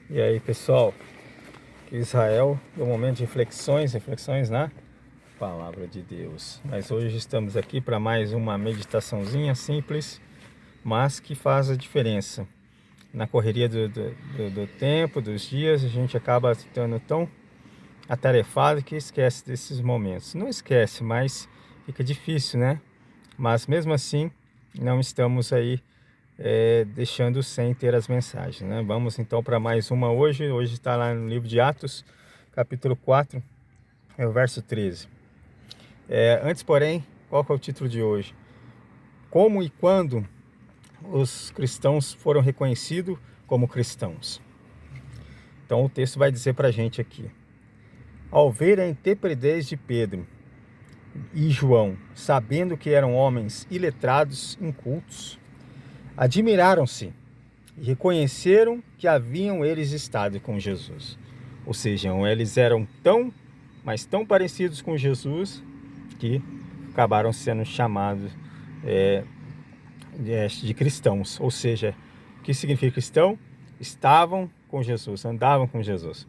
E aí, pessoal, que Israel é um momento de reflexões na palavra de Deus. Mas hoje estamos aqui para mais uma meditaçãozinha simples, mas que faz a diferença. Na correria do tempo, dos dias, a gente acaba ficando tão atarefado que esquece desses momentos. Não esquece, mas fica difícil, né? Mas mesmo assim, não estamos aí deixando sem ter as mensagens, né? Vamos então para mais uma hoje. Hoje está lá no livro de Atos, capítulo 4, é o verso 13. Antes, porém, qual que é o título de hoje? Como e quando os cristãos foram reconhecidos como cristãos? Então o texto vai dizer para a gente aqui: ao ver a intrepidez de Pedro e João, sabendo que eram homens iletrados, incultos, admiraram-se e reconheceram que haviam eles estado com Jesus. Ou seja, eles eram mas tão parecidos com Jesus, que acabaram sendo chamados de cristãos. Ou seja, o que significa cristão? Estavam com Jesus, andavam com Jesus.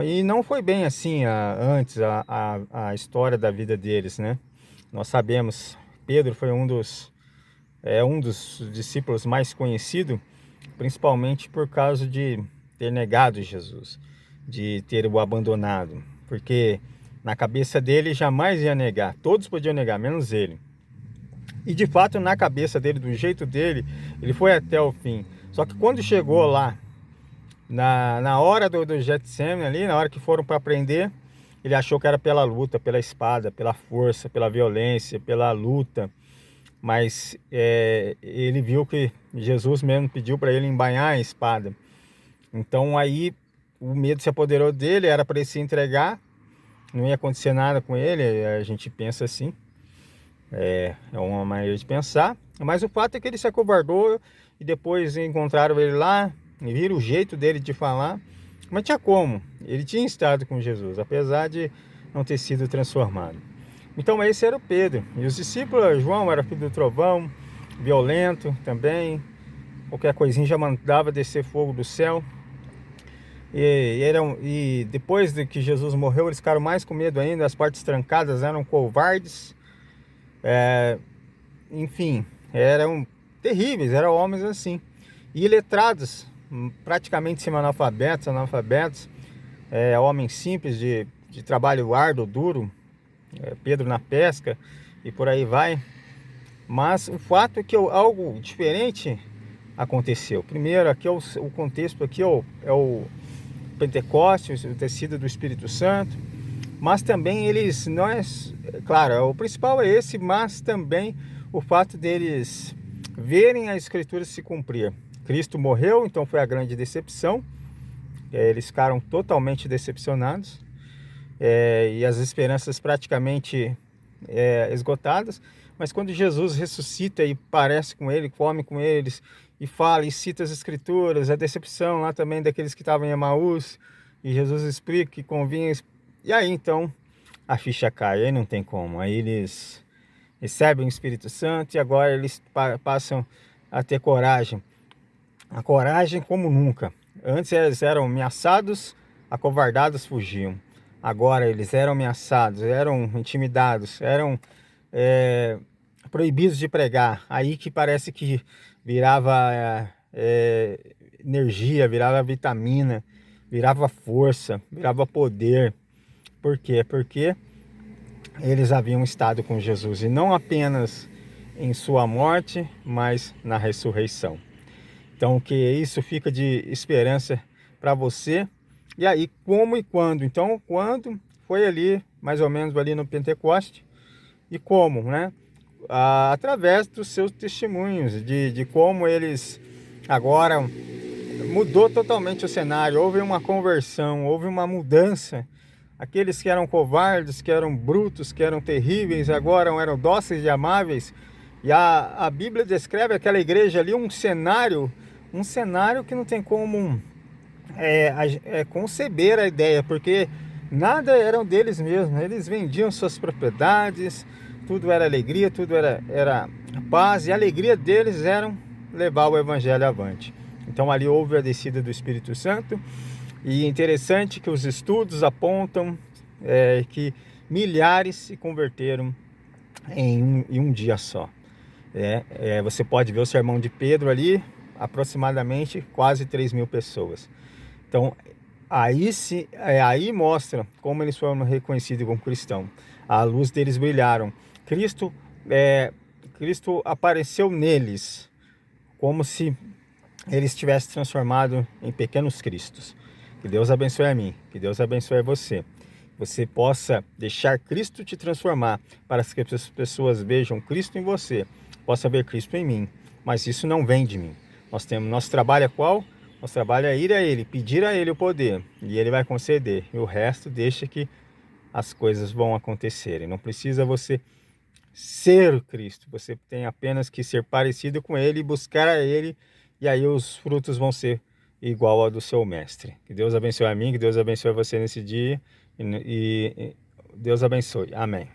E não foi bem assim antes a história da vida deles, né? Nós sabemos, Pedro foi um dos discípulos mais conhecidos, principalmente por causa de ter negado Jesus, de ter o abandonado, porque na cabeça dele jamais ia negar, todos podiam negar, menos ele. E de fato, na cabeça dele, do jeito dele, ele foi até o fim. Só que quando chegou lá, na hora do Getsemane ali, na hora que foram para prender, ele achou que era pela luta, pela espada, pela força, pela violência, pela luta. Mas ele viu que Jesus mesmo pediu para ele embainhar a espada. Então aí o medo se apoderou dele, era para ele se entregar, não ia acontecer nada com ele, a gente pensa assim. É uma maneira de pensar, mas o fato é que ele se acovardou e depois encontraram ele lá e viram o jeito dele de falar, mas tinha como, ele tinha estado com Jesus, apesar de não ter sido transformado. Então esse era o Pedro, e os discípulos, João era filho do trovão, violento também, qualquer coisinha já mandava descer fogo do céu, e depois de que Jesus morreu, eles ficaram mais com medo ainda, as portas trancadas, eram covardes, enfim, eram terríveis, eram homens assim, e iletrados, praticamente analfabetos, homens simples de trabalho árduo, duro, Pedro na pesca e por aí vai. Mas o fato é que algo diferente aconteceu. Primeiro, aqui o contexto aqui é o Pentecostes, o tecido do Espírito Santo, mas também eles não claro, o principal é esse, mas também o fato deles verem a Escritura se cumprir. Cristo morreu, então foi a grande decepção. Eles ficaram totalmente decepcionados, e as esperanças praticamente esgotadas. Mas quando Jesus ressuscita e parece com ele, come com eles e fala e cita as Escrituras, a decepção lá também daqueles que estavam em Emaús, e Jesus explica que convinha. E aí então a ficha cai, aí não tem como. Aí eles recebem o Espírito Santo e agora eles passam a ter coragem. A coragem como nunca. Antes eles eram ameaçados, acovardados, fugiam. Agora eles eram ameaçados, eram intimidados, eram proibidos de pregar. Aí que parece que virava energia, virava vitamina, virava força, virava poder. Por quê? Porque eles haviam estado com Jesus, e não apenas em sua morte, mas na ressurreição. Então que isso fica de esperança para você. E aí, como e quando? Então, quando foi ali, mais ou menos ali no Pentecoste, e como, né? Através dos seus testemunhos, de como eles agora mudou totalmente o cenário, houve uma conversão, houve uma mudança. Aqueles que eram covardes, que eram brutos, que eram terríveis, agora eram dóceis e amáveis. E a Bíblia descreve aquela igreja ali um cenário que não tem como conceber a ideia, porque nada eram deles mesmos, eles vendiam suas propriedades, tudo era alegria, tudo era paz, e a alegria deles era levar o evangelho avante. Então ali houve a descida do Espírito Santo. E interessante que os estudos apontam que milhares se converteram em um dia só. Você pode ver o sermão de Pedro ali, aproximadamente quase 3.000 pessoas. Então aí mostra como eles foram reconhecidos como cristãos. A luz deles brilharam. Cristo apareceu neles como se eles tivessem transformado em pequenos cristos. Que Deus abençoe a mim, que Deus abençoe você. Você possa deixar Cristo te transformar, para que as pessoas vejam Cristo em você, possa ver Cristo em mim. Mas isso não vem de mim. Nosso trabalho é qual? Nosso trabalho é ir a Ele, pedir a Ele o poder, e Ele vai conceder. E o resto deixa que as coisas vão acontecerem. Não precisa você ser Cristo, você tem apenas que ser parecido com Ele, buscar a Ele, e aí os frutos vão ser igual ao do seu mestre. Que Deus abençoe a mim, que Deus abençoe você nesse dia, e Deus abençoe. Amém.